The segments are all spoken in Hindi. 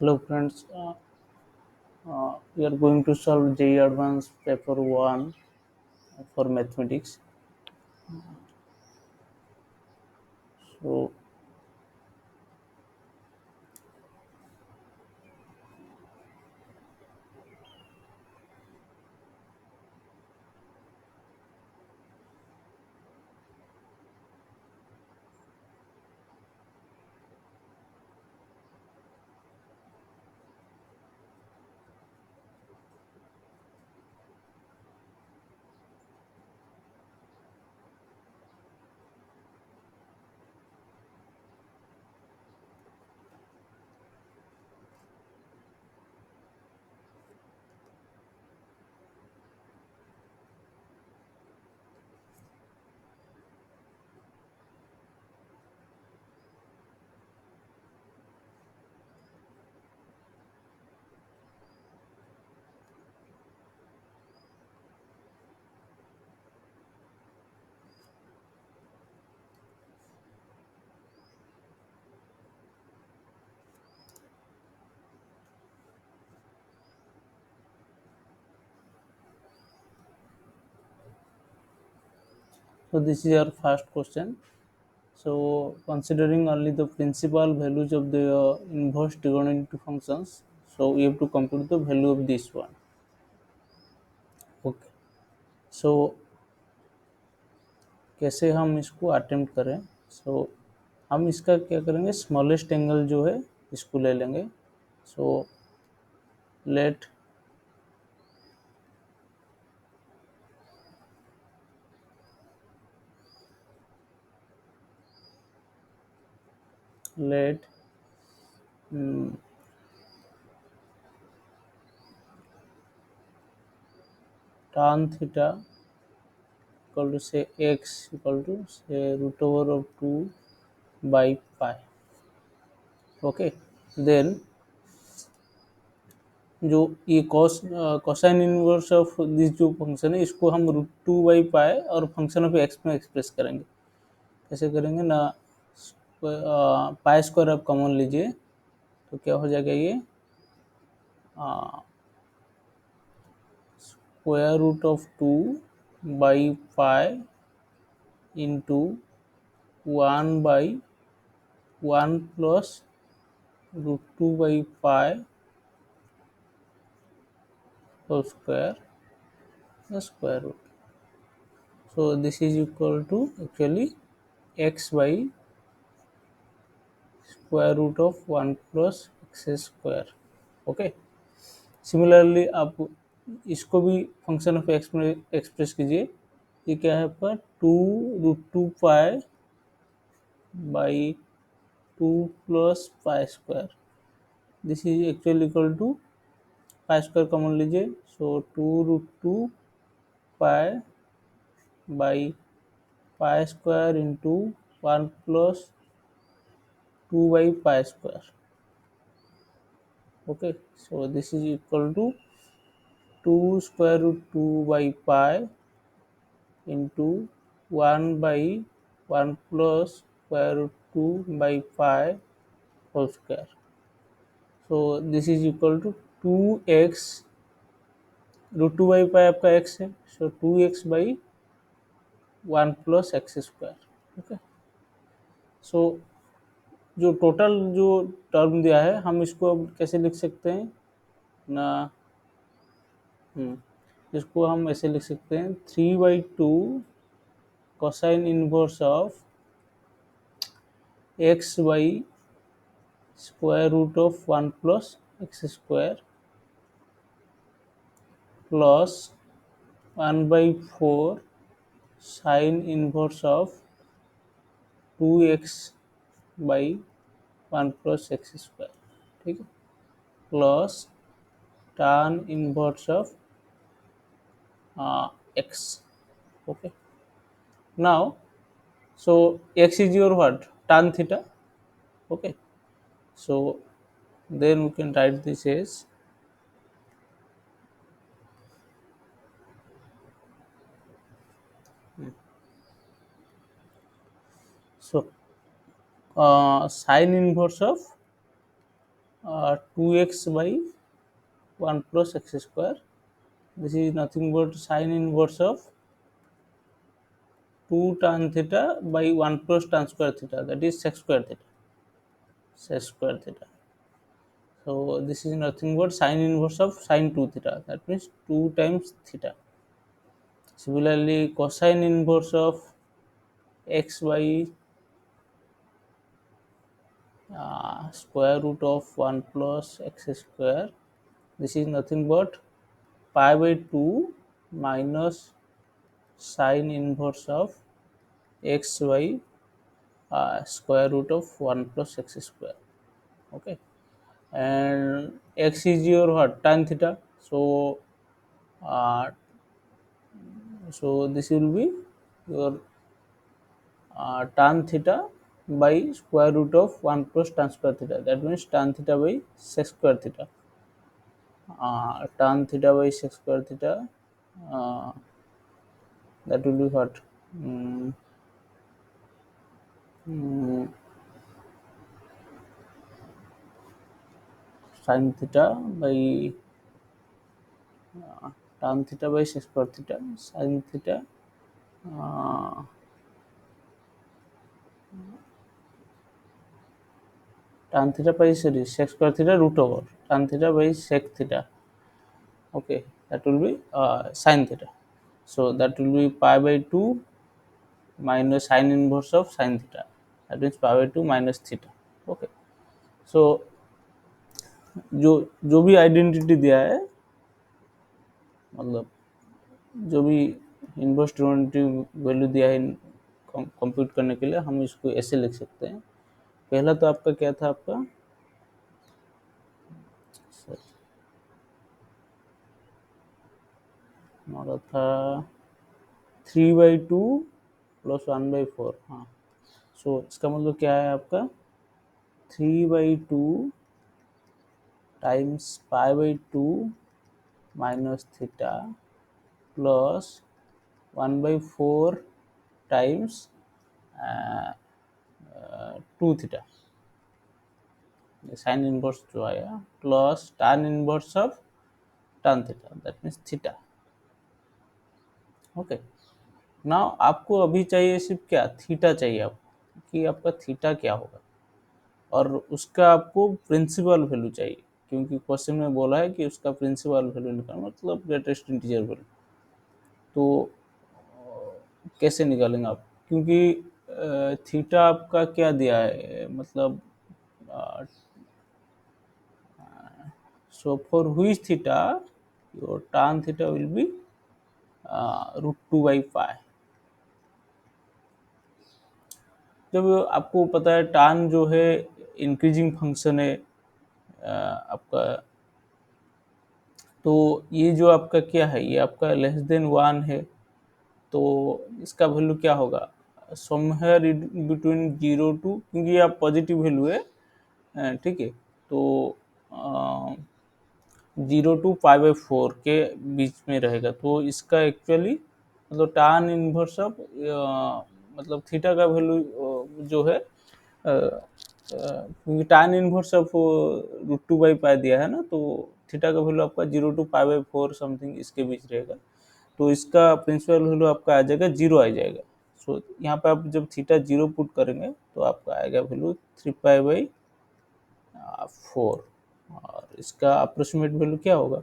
Hello friends, we are going to solve JEE Advanced Paper 1 for Mathematics. So, so this is our first question. So, considering only the principal values of the inverse trigonometric functions, so we have to compute the value of this one. Okay. So, कैसे हम इसको अटेम्प्ट करें? सो हम इसका क्या करेंगे? स्मॉलेस्ट एंगल जो है इसको ले लेंगे. So let let tan theta equal to say x equal to say root over of 2 by pi. Okay. Then जो ये कोसाइन इनवर्स ऑफ दिस जो फंक्शन है इसको हम रूट 2 बाई पाई और फंक्शन ऑफ एक्स में एक्सप्रेस करेंगे. कैसे करेंगे ना? पाई स्क्वायर आप कॉमन लीजिए तो क्या हो जाएगा? ये square root of 2 by pi into 1 by 1 plus root 2 by pi whole square the square root. So this is equal to actually x by square root of 1 plus x square. Okay. Similarly आप इसको भी फंक्शन ऑफ एक्स में एक्सप्रेस कीजिए. ये क्या है आपका? 2 root 2 pi by 2 plus pi square. This is actually equal to pi square common लीजिए. So 2 root 2 pi by pi square into 1 plus 2 by pi square. Okay, so this is equal to 2 square root 2 by pi into 1 by 1 plus square root 2 by pi whole square. So this is equal to 2x root 2 by pi आपका x है. So 2x by 1 plus x square. Okay. So जो टोटल जो टर्म दिया है हम इसको अब कैसे लिख सकते हैं ना? इसको हम ऐसे लिख सकते हैं 3/2 cosine inverse of x by square root of 1 plus x square plus 1/4 sine inverse of 2x by 1 plus x square. ठीक है. Plus tan inverse of x. Okay. Now, so x is your what? Tan theta. Okay. So then we can write this as so sine inverse of 2x by 1 plus x square. This is nothing but sine inverse of 2 tan theta by 1 plus tan square theta, that is sec square theta. Sec square theta. So this is nothing but sine inverse of sine 2 theta, that means 2 times theta. Similarly, cosine inverse of x by square root of 1 plus x square. This is nothing but pi by 2 minus sine inverse of x by square root of 1 plus x square. Okay, and x is your what, tan theta. So uh, this will be your tan theta by square root of 1 plus tan square theta, that means tan theta by sec square theta. Tan theta by sec square theta, uh, that will be what, mm, mm, sin theta by tan theta by sec square theta, sin theta, uh, tan theta by sorry sec square theta root over tan theta by sec theta. Okay, that will be sin theta. So that will be pi by 2 minus sin inverse of sin theta, that means pi by 2 minus theta. Okay, so जो जो भी आइडेंटिटी दिया है, मतलब जो भी इनवर्स डेरिवेटिव वैल्यू दिया है कंप्यूट करने के लिए, हम इसको ऐसे लिख सकते हैं। पहला तो आपका क्या था, आपका हमारा था 3/2 प्लस 1/4। हाँ, सो इसका मतलब क्या है आपका 3/2 times π/2 minus theta plus 1/4 times 2 theta, sine inverse जो आया, plus tan inverse of tan theta, that means theta. Okay, now आपको अभी चाहिए सिर्फ क्या, थीटा चाहिए आपको, कि आपका थीटा क्या होगा, और उसका आपको प्रिंसिपल वैल्यू चाहिए, क्योंकि क्वेश्चन में बोला है कि उसका प्रिंसिपल वैल्यू निकालना, मतलब ग्रेटेस्ट इंटीजर वैल्यू। तो कैसे निकालेंगे आप, क्योंकि थीटा आपका क्या दिया है, मतलब so for which theta your tan theta will be √2/π। जब आपको पता है tan जो है इंक्रीजिंग फंक्शन है आपका, तो ये जो आपका क्या है, ये आपका लेस देन 1 है, तो इसका वैल्यू क्या होगा, समवेयर बिटवीन 0 टू, क्योंकि ये आप पॉजिटिव वैल्यू है, ठीक है, तो 0 टू π/4 के बीच में रहेगा। तो इसका एक्चुअली मतलब tan इनवर्स ऑफ मतलब थीटा का वैल्यू जो है, क्योंकि tan इनवर्स ऑफ √2/π दिया है ना, तो थीटा का वैल्यू आपका 0 टू π/4 समथिंग इसके बीच रहेगा। तो इसका प्रिंसिपल वैल्यू आपका आ जाएगा 0 आ जाएगा। सो यहाँ पे आप जब थीटा 0 पुट करेंगे तो आपका आएगा वैल्यू 3π/4, और इसका अप्रोक्सीमेट वैल्यू क्या होगा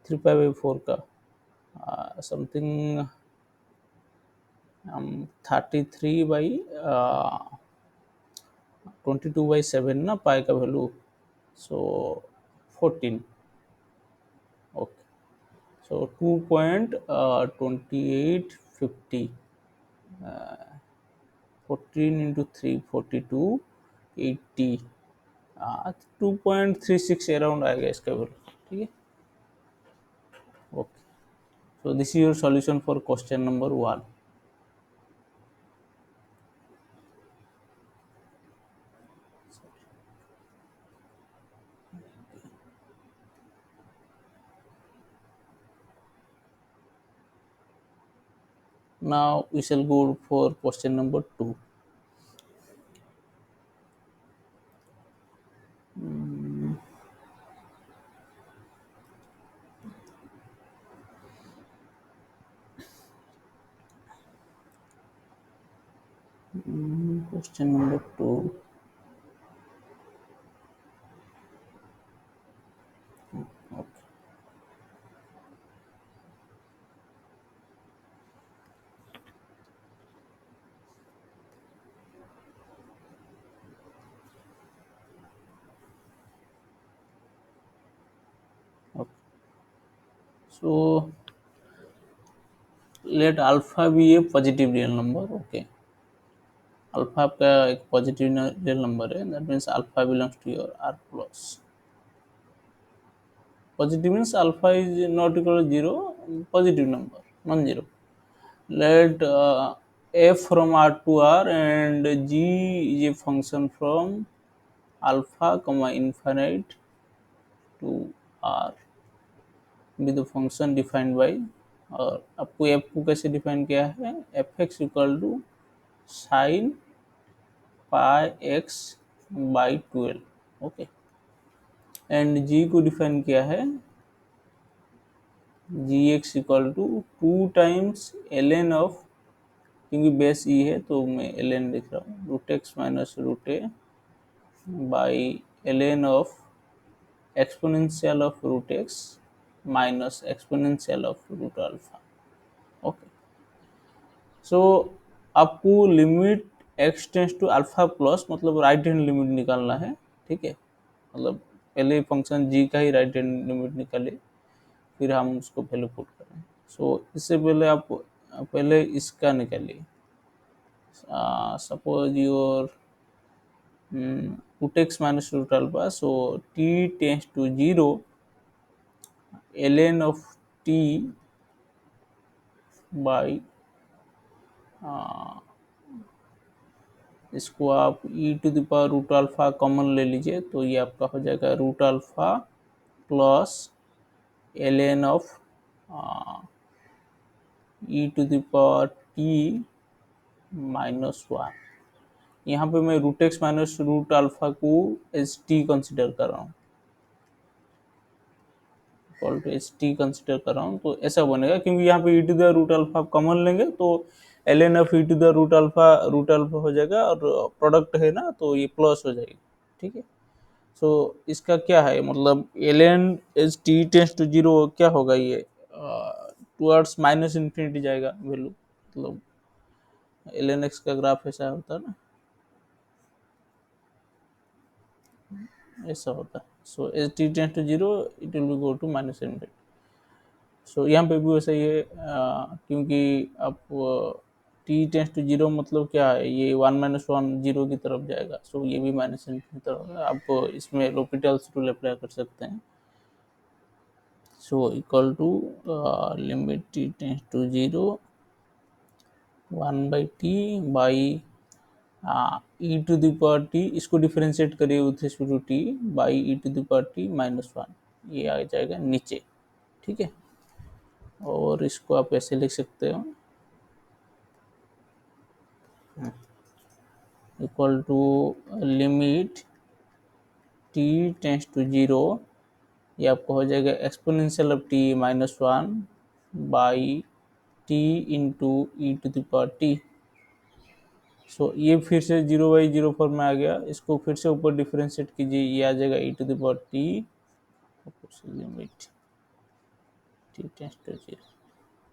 3π/4 का, समथिंग 33/22/7 ना पाई का वैल्यू, सो 14। ओके, सो 2.2850, 14 इंटू 3 42 80, 2.36 अराउंड आएगा इसका वैल्यू। ठीक है, okay, so this is your solution for question number 1। Now we shall go for question number 2. Question number 2. Okay. Okay. So let alpha be a positive real number. Okay. Alpha आपका एक पॉजिटिव रियल नंबर है, that means alpha belongs to your R plus. Positive means alpha is not equal to zero, positive number, non zero. Let f from R to R and g is a function from alpha comma infinite to R with the function defined by. और आपको f को कैसे डिफाइन किया है, F X equal to sine pi X by 12. Okay. And g को डिफाइन किया है G X equal to 2 times L N of, क्योंकि बेस ई है तो मैं एल एन लिख रहा हूँ, root X minus root A by L N of exponential of root X minus exponential of root alpha. Okay. So आपको limit X tends to alpha plus मतलब राइट हैंड लिमिट निकालना है. ठीक है, मतलब पहले फंक्शन जी का ही राइट हैंड लिमिट निकाले, फिर हम उसको वैल्यू पुट करें. सो इससे पहले आप पहले इसका निकालिए. Suppose your root x minus root alpha, so t tends to 0, ln of t by इसको आप e to the power root alpha common ले लीजिए, तो ये आपका हो जाएगा root alpha plus ln of e to the power t minus 1. यहाँ पे मैं root X minus root alpha को एस टी कंसिडर कर रहा हूँ, equal to S T consider कर रहा हूँ, तो ऐसा बनेगा क्योंकि यहाँ पे E to the root alpha common लेंगे तो L N F E to the root alpha हो जाएगा, और प्रोडक्ट है ना तो ये प्लस हो जाएगी. ठीक है. सो इसका क्या है, मतलब L N S T tends to zero क्या होगा, ये टुवर्ड्स माइनस इन्फिनिटी जाएगा वैल्यू, मतलब एल एन एक्स का ग्राफ ऐसा होता है ना, ऐसा होता है. So S T tends to zero it will be go to minus infinity. So यहाँ पे भी वैसा ही है, क्योंकि आप टी टेंस टू जीरो मतलब क्या है, ये वन माइनस वन जीरो की तरफ जाएगा, सो ये भी माइनस की तरफ है. आप इसमें लोपिटल्स रूल अप्लाई कर सकते हैं. So equal to limit T tends to zero one by t by e to the power t, इसको डिफरेंशिएट करिए with respect to t by e to the power t minus one, ये आ जाएगा नीचे. ठीक है. और इसको आप ऐसे लिख सकते हो, equal to limit T tends to zero, ये आपको हो जाएगा exponential of T minus one by T into E to the power T. So ये फिर से जीरो बाई जीरो फॉर्म में आ गया, इसको फिर से ऊपर डिफरेंशिएट कीजिए, ये आ जाएगा E to the power T limit T tends to zero,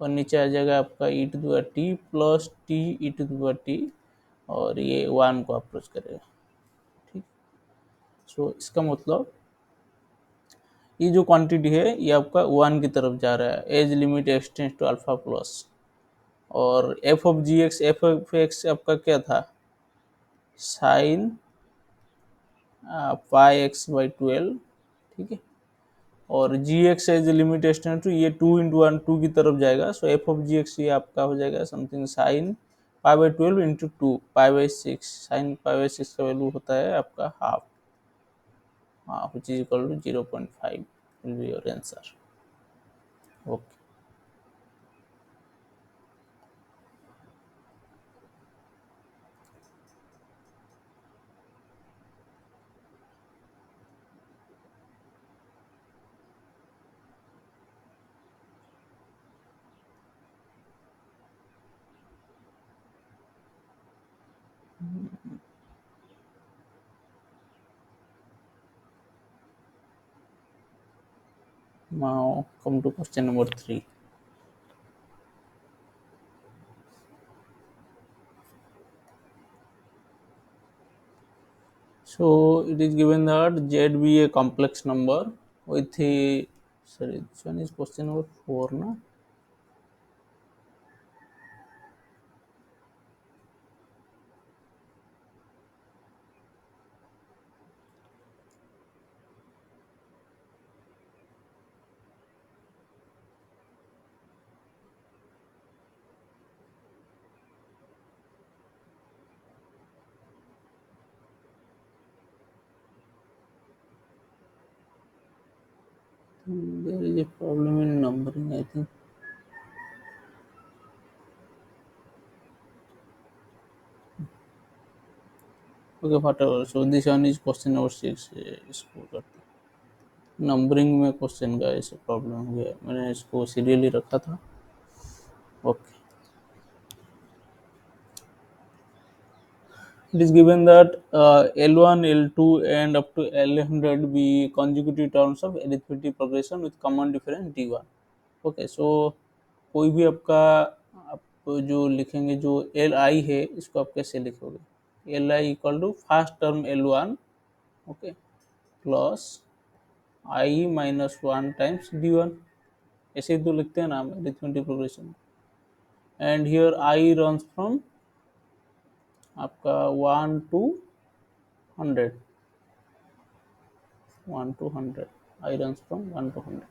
और नीचे आ जाएगा आपका E to the power T plus T E to the power T, और ये वन को अप्रोच करेगा. ठीक. सो इसका मतलब ये जो क्वांटिटी है ये आपका वन की तरफ जा रहा है, as limit X tends to alpha plus. और F of G X, F of X आपका क्या था, साइन पाई एक्स बाई 12. ठीक है. और G X as limit X tends to, ये टू इंटू वन टू की तरफ जाएगा, so F of G X ये आपका हो जाएगा something sine pi by 12 into two pi by six. Sine pi by six का वैल्यू होता है आपका half, which is equal to 0.5 will be your answer. Okay. Now come to question number 3. So it is given that Z be a complex number with a, sorry, this one is question number 4, na? There is a problem in numbering, I think. Okay, whatever. So this one is question number 6. इसको करते हैं। नंबरिंग में क्वेश्चन का ऐसे प्रॉब्लम हो गया, मैंने इसको सीरियली रखा था। Okay, it is given that L1, L2 and up to L100 be consecutive terms of arithmetic progression with common difference D1. Okay, so कोई भी आपका, आप जो लिखेंगे, जो एल आई है, इसको आप कैसे लिखोगे? L I equal to first term L1, okay, plus I minus one times D1, ऐसे ही तो लिखते हैं ना हम arithmetic progression. And here I runs from आपका 1 to 100, 1 to 100, I runs from 1 to 100.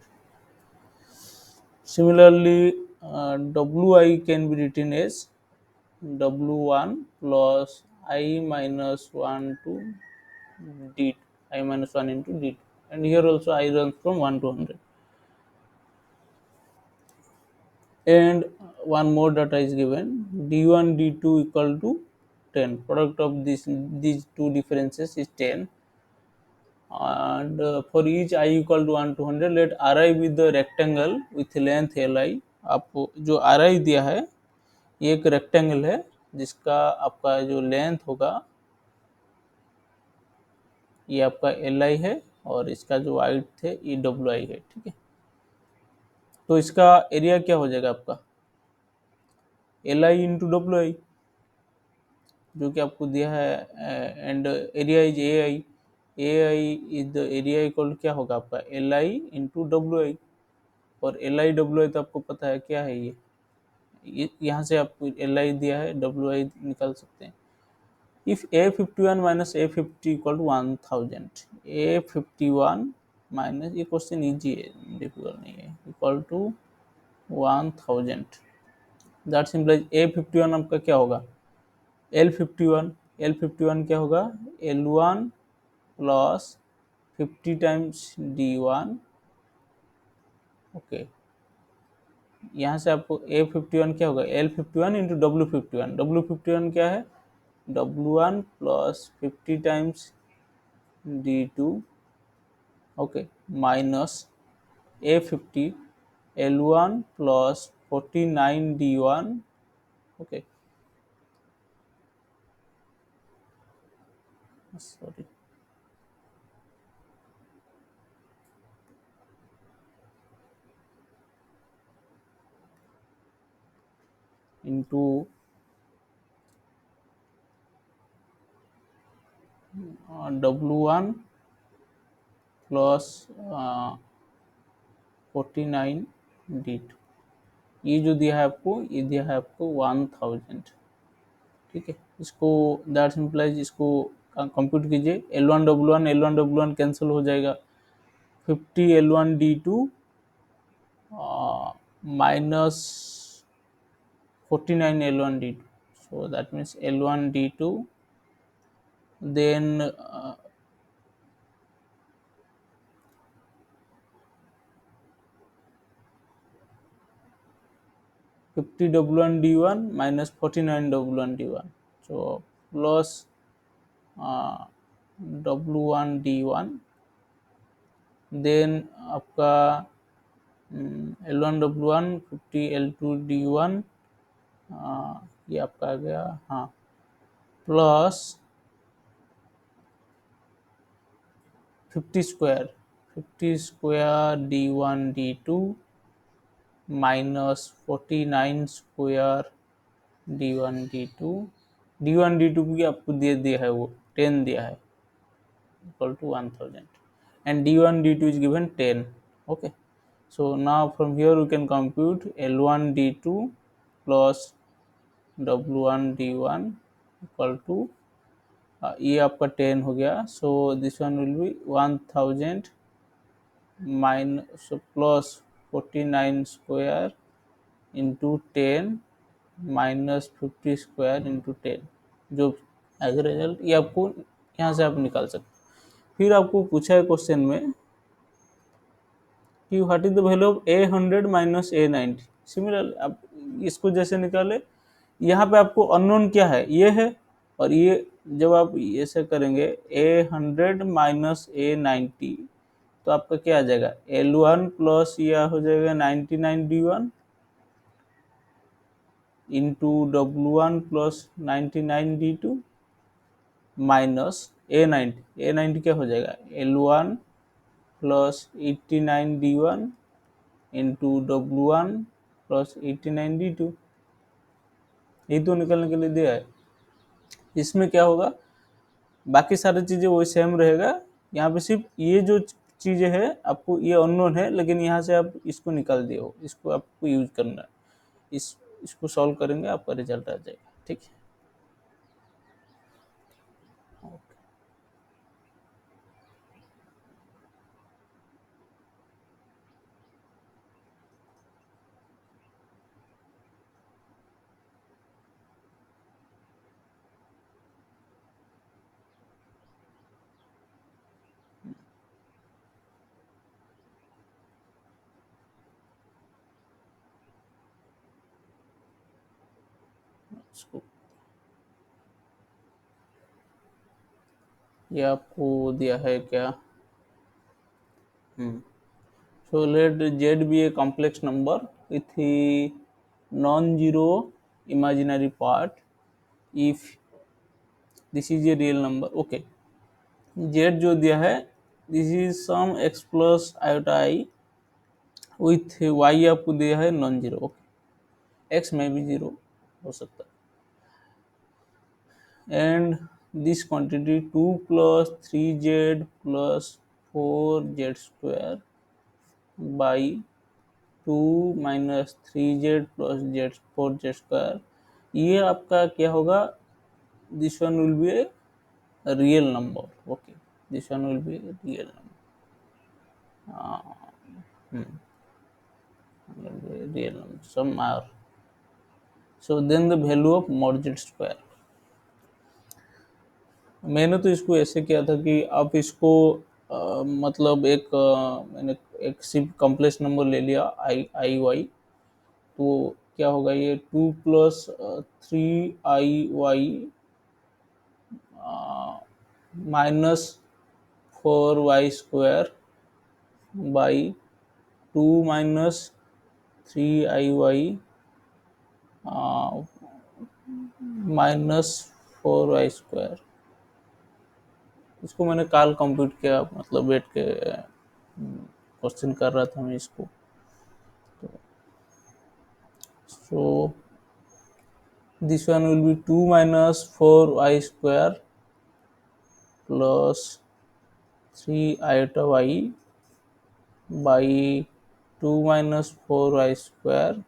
Similarly, Wi can be written as W1 plus I minus 1 to D, I minus 1 into D. And here also I runs from 1 to 100. And one more data is given, D1, D2 equal to 10. Product of these two differences is 10. And for each I equal to 1 to 100, let Ri with the rectangle with length Li. आपको जो Ri दिया है, ये एक रेक्टेंगल है जिसका आपका जो लेंथ होगा ये आपका Li है, और इसका जो वाइड्थ है ये Wi है। ठीक है, तो इसका एरिया क्या हो जाएगा आपका? Li इंटू Wi, जो कि आपको दिया है, and area is ai is the area equal to क्या होगा आपका? Li इंटू Wi, और Li Wi तो आपको पता है क्या है, ये यहाँ से आपको Li दिया है, Wi निकाल सकते हैं। If A51 minus A50 equal to 1000, A51 minus, ये क्वेश्चन इजी है, डिफिकल्ट नहीं है, इक्वल टू 1000, दैट सिंपलाइज A51 आपका क्या होगा? L51, L51 क्या होगा? L1 plus 50 times D1। Okay, यहाँ से आपको A51 क्या होगा? L51 इंटू W51, W51 क्या है? W1 plus 50 times D2, okay, minus A50 L1 plus 49 D1, okay, sorry, into W1 plus 49 D2, ये जो दिया है आपको, ये दिया है आपको 1000। ठीक है, इसको दैट सिंपलाइज, इसको कंप्यूट कीजिए, L1 W1 कैंसिल हो जाएगा, 50 L1 D2 minus 49 L1 D2, so that means L1 D2, then 50 W1 D1 minus 49 W1 D1, so plus W1 D1, then आपका L1 W1 50 L2 D1, ये आपका आ गया, हाँ, plus 50 square, 50 square d1 d2 minus 49 square d1 d2 की आपको दे दिया है, वो 10 दिया है, equal to 1000, and d1 d2 is given 10. Okay, so now from here we can compute L1 d2 plus W1 d1 equal to ये आपका 10 हो गया, so this one will be 1000 minus plus 49 square into 10 minus 50 square into 10, जो एज रिजल्ट ये आपको यहाँ से आप निकाल सकते। फिर आपको पूछा है क्वेश्चन में कि what is the value of A100 minus A90। Similar आप इसको जैसे निकाले, यहाँ पे आपको अननोन क्या है, ये है, और ये जब आप ऐसे करेंगे A100 माइनस A90 तो आपका क्या आ जाएगा, L1 प्लस यह हो जाएगा 99d1 into W1 plus 99d2 minus A90 क्या हो जाएगा, L1 plus 89d1 into W1 plus 89d2, ये तो निकलने के लिए दिया है। इसमें क्या होगा, बाकी सारी चीज़ें वही सेम रहेगा, यहाँ पे सिर्फ ये जो चीज़ें है आपको ये अननोन है, लेकिन यहाँ से आप इसको निकाल दिए हो, इसको आपको यूज करना है, इसको सॉल्व करेंगे आपका रिजल्ट आ जाएगा। ठीक है, इसको ये आपको दिया है क्या, so let Z be a complex number with a non-zero imaginary part if this is a real number. Okay, Z जो दिया है, this is some x plus iota I with y आपको दिया है नॉन जीरो। ओके, x में भी जीरो हो सकता है, and this quantity 2 plus 3z plus 4z square by 2 minus 3z plus z 4z square, ये आपका क्या होगा, this one will be a real number. Okay, this one will be a real number, real number some are, so then the value of mod z square, मैंने तो इसको ऐसे किया था कि आप इसको मतलब मैंने एक सिर्फ कॉम्प्लेक्स नंबर ले लिया आई वाई, तो क्या होगा, ये 2 plus 3i y minus 4y square by 2 minus 3i y minus 4y square, इसको मैंने काल कंप्यूट किया, मतलब बैठ के क्वेश्चन कर रहा था मैं इसको, so this one will be 2 minus 4y square plus 3 iota y by 2 minus 4y square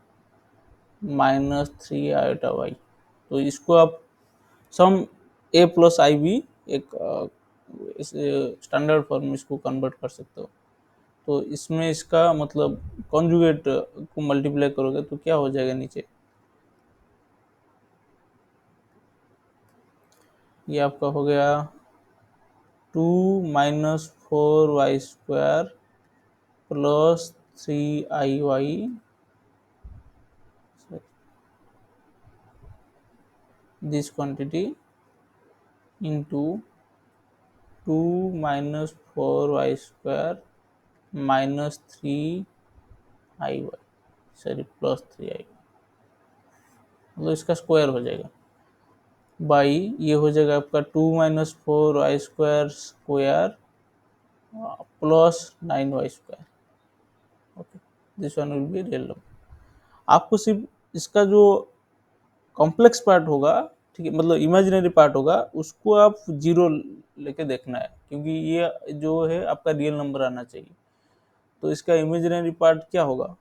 minus 3 iota y, तो इसको आप सम a प्लस आई बी एक स्टैंडर्ड फॉर्म में इसको कन्वर्ट कर सकते हो, तो इसमें इसका मतलब कॉन्जुगेट को मल्टीप्लाई करोगे तो क्या हो जाएगा, नीचे ये आपका हो गया 2 minus 4y square plus 3i y this quantity into 2 minus 4y square minus 3i y, sorry plus 3i, मतलब इसका स्क्वायर हो जाएगा, बाई ये हो जाएगा आपका 2 minus 4y square square plus 9y²। Okay, this one will be real number. आपको सिर्फ इसका जो कॉम्प्लेक्स पार्ट होगा, ठीक है, मतलब इमेजिनरी पार्ट होगा, उसको आप जीरो लेके देखना है, क्योंकि ये जो है आपका रियल नंबर आना चाहिए। तो इसका इमेजिनरी पार्ट क्या होगा?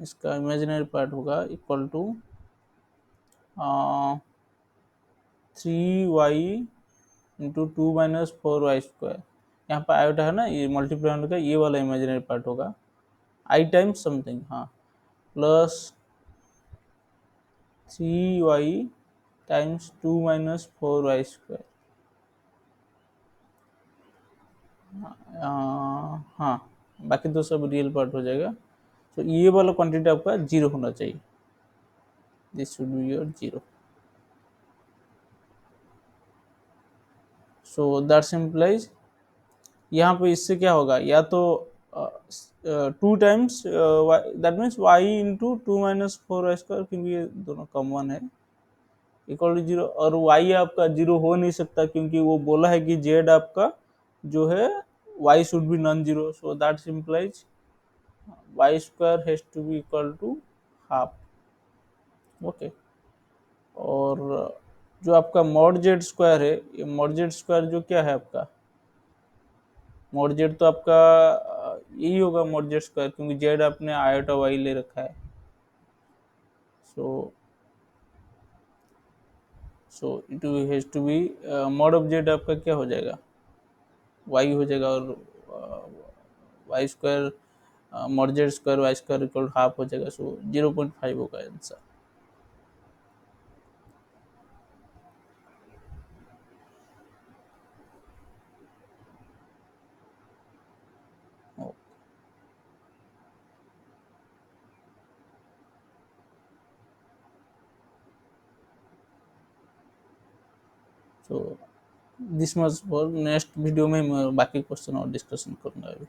इसका इमेजिनरी पार्ट होगा equal to 3y into 2 - 4y²। यहाँ पर आयोटा है ना, ये मल्टीप्लाई होने का, ये वाला इमेजिनरी पार्ट होगा आई टाइम्स समथिंग, हाँ, प्लस 3y टाइम्स 2 - 4y²। हाँ, बाकी तो सब रियल पार्ट हो जाएगा। तो ये वाला क्वांटिटी आपका जीरो होना चाहिए, this should be your zero. So that implies, यहाँ पे इससे क्या होगा, या तो 2 times that means y into 2 - 4y², क्योंकि ये दोनों कॉमन है, इक्वल टू जीरो। और वाई आपका जीरो हो नहीं सकता, क्योंकि वो बोला है कि जेड आपका जो है y should be non zero, so that implies y² has to be equal to half. Okay, और जो आपका मॉड z² है, ये मॉड z² जो क्या है आपका, मॉड जेड तो आपका यही होगा मॉड z², क्योंकि जेड आपने आयोटा वाई ले रखा है। So so it has to be mod of Z आपका क्या हो जाएगा, वाई हो जाएगा, और y² mod z² y² equal half हो जाएगा, सो 0.5 होगा answer. So this much for, next video में मैं बाकी क्वेश्चन और डिस्कशन करूंगा अभी।